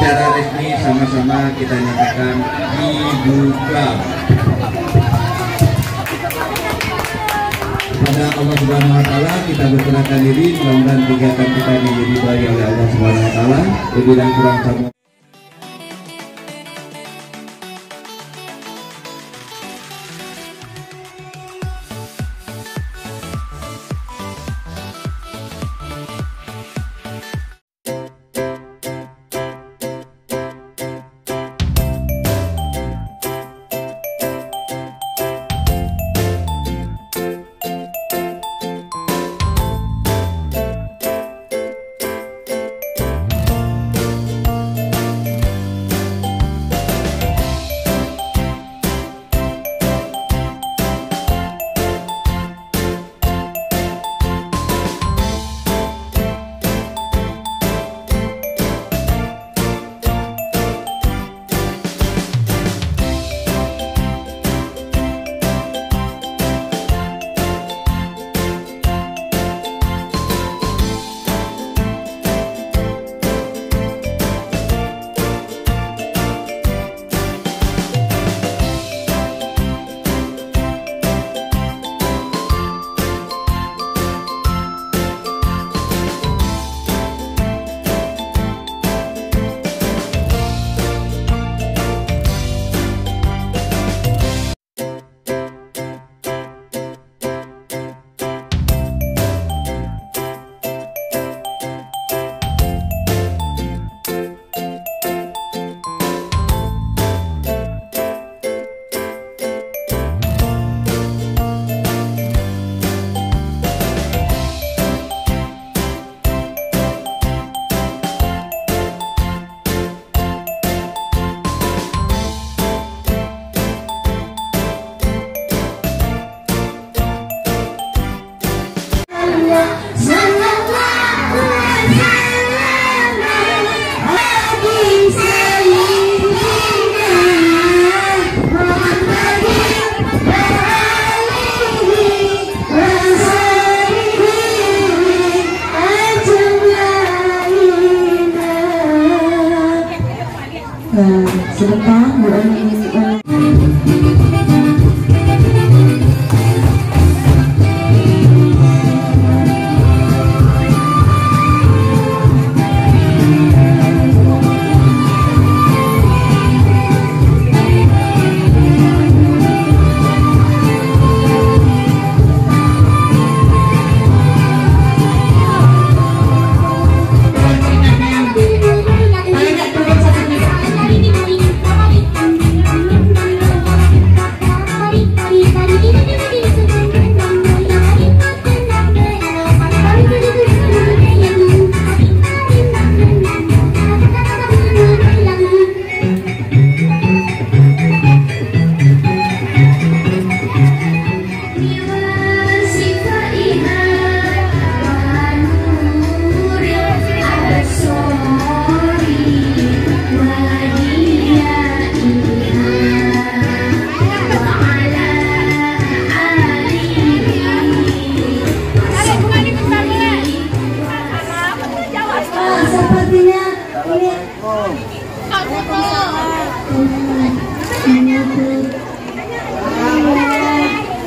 secara resmi sama-sama kita nyatakan dibuka. Pada Allah Subhanahu Wa Taala kita berserahkan diri, mudah-mudahan kegiatan kita diridhoi oleh Allah Subhanahu Wa Taala. Lebih dan kurang sama. Sebentar, Bu Ani.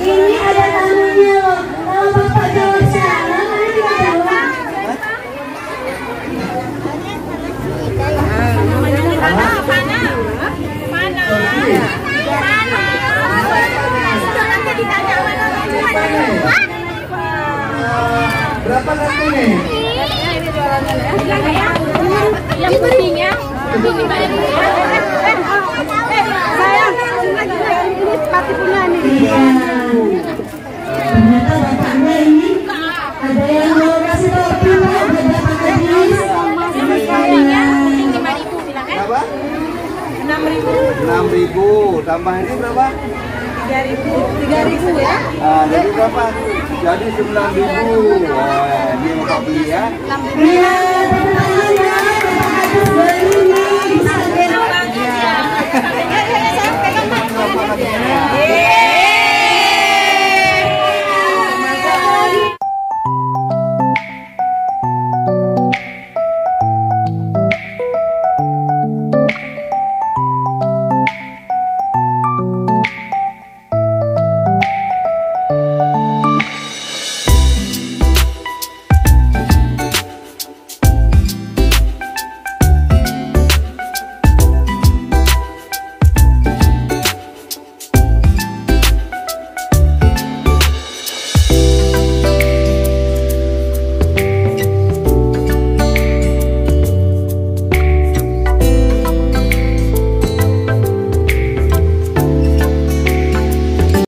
Ini ada tamunya loh. Kalau Bapak jawab salah, mari kita jawab. Berapa nanti nih? Yang pentingnya ini banyak sepatu punya nih. Ternyata bapaknya ini ada yang mau kasih tahu berapa Bapak Kadis. Berapa? 6.000. Tambah ini berapa? 3.000 ya. Nah, jadi berapa? Jadi 9.000. Wah, ini mau beli ya. Iya, terima kasih ya Bapak Kadis.